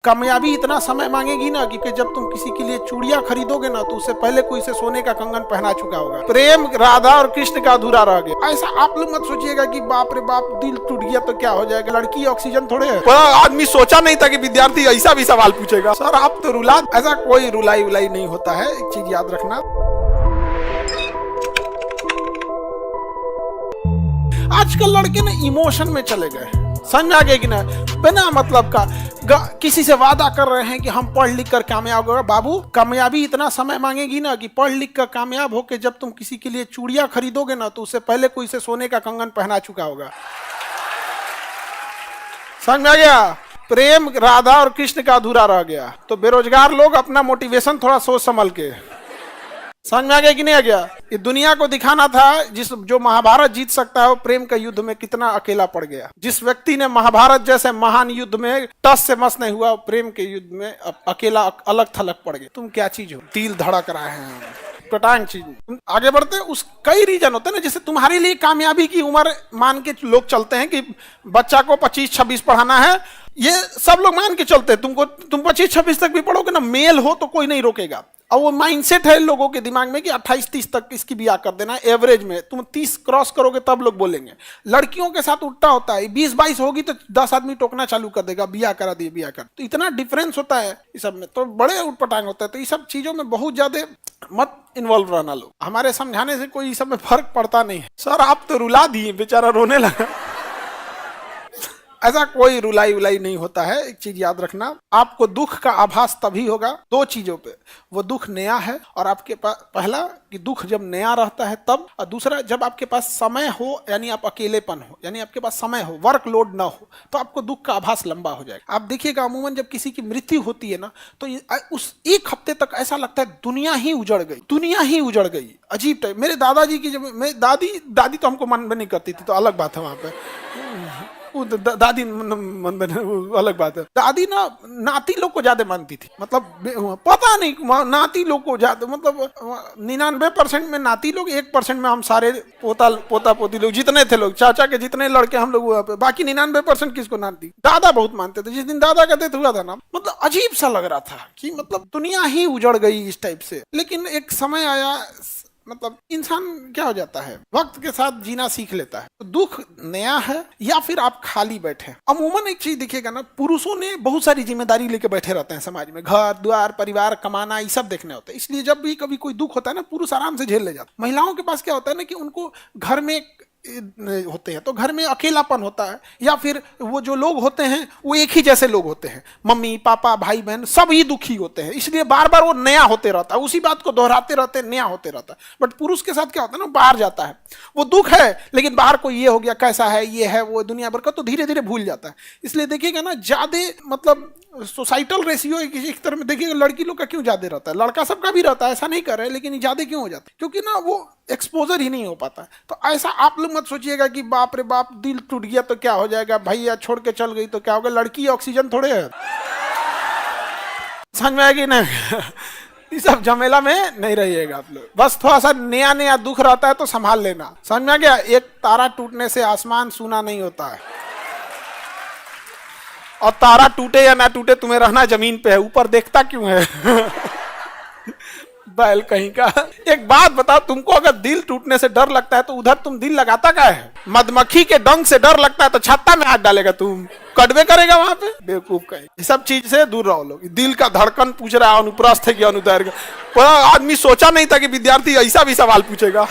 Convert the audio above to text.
कामयाबी इतना समय मांगेगी ना कि जब तुम किसी के लिए चूड़ियां खरीदोगे ना तो उससे पहले कोई से सोने का कंगन पहना चुका होगा। प्रेम राधा और कृष्ण का अधूरा रह गया। ऐसा आप लोग मत सोचिएगा कि बाप रे बाप दिल टूट गया तो क्या हो जाएगा, लड़की ऑक्सीजन थोड़े है। आदमी सोचा नहीं था कि विद्यार्थी ऐसा भी सवाल पूछेगा। सर आप तो रुला, ऐसा कोई रुलाई उलाई नहीं होता है, एक चीज याद रखना। आजकल लड़के ना इमोशन में चले गए, समझ आ गए कि ना, बिना मतलब का किसी से वादा कर रहे हैं कि हम पढ़ लिख कर कामयाब होगा। बाबू कामयाबी इतना समय मांगेगी ना कि पढ़ लिख कर कामयाब होके जब तुम किसी के लिए चूड़ियां खरीदोगे ना तो उससे पहले कोई से सोने का कंगन पहना चुका होगा। समझ में आ गया? प्रेम राधा और कृष्ण का अधूरा रह गया। तो बेरोजगार लोग अपना मोटिवेशन थोड़ा सोच संभल के, समझ में आ गया कि नहीं आ गया? ये दुनिया को दिखाना था जो महाभारत जीत सकता है वो प्रेम के युद्ध में कितना अकेला पड़ गया। जिस व्यक्ति ने महाभारत जैसे महान युद्ध में टस से मस नहीं हुआ, प्रेम के युद्ध में अकेला अलग थलग पड़ गया। तुम क्या चीज हो, दिल धड़क रहा है, पटांग चीज। आगे बढ़ते उस कई रीजन होते हैं ना, जैसे तुम्हारे लिए कामयाबी की उम्र मान के लोग चलते हैं कि बच्चा को 25-26 पढ़ाना है, ये सब लोग मान के चलते हैं। तुम 25-26 तक भी पढ़ोगे ना, मेल हो तो कोई नहीं रोकेगा। और वो माइंडसेट है लोगों के दिमाग में कि 28-30 तक इसकी ब्याह कर देना है एवरेज में। तुम 30 क्रॉस करोगे तब लोग बोलेंगे। लड़कियों के साथ उल्टा होता है, 20-22 होगी तो 10 आदमी टोकना चालू कर देगा, ब्याह करा दिए ब्याह कर। तो इतना डिफरेंस होता है इस सब में, तो बड़े उटपटांग होता है। तो इस सब चीजों में बहुत ज्यादा मत इन्वॉल्व रहना। लोग हमारे समझाने से कोई इस सब में फर्क पड़ता नहीं है। सर आप तो रुला दिए, बेचारा रोने लगा। ऐसा कोई रुलाई उलाई नहीं होता है, एक चीज याद रखना। आपको दुख का आभास तभी होगा दो चीजों पे, वो दुख नया है और आपके पास, पहला कि दुख जब नया रहता है तब, और दूसरा जब आपके पास समय हो, यानी आप अकेलेपन हो, यानी आपके पास समय हो, वर्कलोड ना हो, तो आपको दुख का आभास लंबा हो जाएगा। आप देखिएगा अमूमन जब किसी की मृत्यु होती है ना तो उस एक हफ्ते तक ऐसा लगता है दुनिया ही उजड़ गई, दुनिया ही उजड़ गई। अजीब टाइप। मेरे दादाजी की जब दादी तो हमको मन में नहीं करती थी, तो अलग बात है वहां पे। दादी अलग बात है। दादी ना नाती लोग को ज्यादा मानती थी, मतलब पता नहीं, नाती लोग को ज्यादा, मतलब 99% में नाती लोग, 1% में हम सारे पोता पोती लोग जितने थे, लोग चाचा के जितने लड़के हम लोग, बाकी 99% किसको नाती। दादा बहुत मानते थे। जिस दिन दादा का डेथ हुआ था ना, मतलब अजीब सा लग रहा था कि मतलब दुनिया ही उजड़ गई इस टाइप से। लेकिन एक समय आया, मतलब इंसान क्या हो जाता है, वक्त के साथ जीना सीख लेता है। तो दुख नया है या फिर आप खाली बैठे। अमूमन एक चीज दिखेगा ना, पुरुषों ने बहुत सारी जिम्मेदारी लेके बैठे रहते हैं समाज में, घर द्वार परिवार कमाना, ये सब देखने होता है। इसलिए जब भी कभी कोई दुख होता है ना, पुरुष आराम से झेल ले जाते। महिलाओं के पास क्या होता है ना कि उनको घर में होते हैं तो घर में अकेलापन होता है, या फिर वो जो लोग होते हैं वो एक ही जैसे लोग होते हैं, मम्मी पापा भाई बहन सब ही दुखी होते हैं। इसलिए बार बार वो नया होते रहता है, उसी बात को दोहराते रहते, नया होते रहता है। बट पुरुष के साथ क्या होता है ना, बाहर जाता है, वो दुख है लेकिन बाहर को ये हो गया, कैसा है, ये है वो, दुनिया भर का, तो धीरे धीरे भूल जाता है। इसलिए देखिएगा ना, ज्यादा मतलब सोसाइटल रेशियो एक तरह में देखिएगा, लड़की लोग का क्यों ज्यादा रहता है, लड़का सबका भी रहता है, ऐसा नहीं कर रहे, लेकिन ज्यादा क्यों हो जाता है, क्योंकि ना वो एक्सपोजर ही नहीं हो पाता है। तो ऐसा आप लोग मत सोचिएगा कि बाप रे बाप दिल टूट गया तो क्या हो जाएगा, भैया छोड़ के चल गई तो क्या होगा, लड़की ऑक्सीजन थोड़े है। समझ में आएगी ना? इस सब झमेला में नहीं रहिएगा आप लोग। बस थोड़ा सा नया नया दुख रहता है तो संभाल लेना। समझ में आ गया? एक तारा टूटने से आसमान सूना नहीं होता है, और तारा टूटे या ना टूटे तुम्हें रहना जमीन पे है, ऊपर देखता क्यों है? बैल कहीं का। एक बात बताओ, तुमको अगर दिल टूटने से डर लगता है तो उधर तुम दिल लगाता क्या है? मधुमक्खी के डंक से डर लगता है तो छत्ता में हाथ डालेगा, तुम कड़वे करेगा वहां पे, बेवकूफ कहीं। इस सब चीज से दूर रहो लोग। दिल का धड़कन पूछ रहा है अनुप्रस्थ है कि अनुदैर्घ्य। आदमी सोचा नहीं था कि विद्यार्थी ऐसा भी सवाल पूछेगा।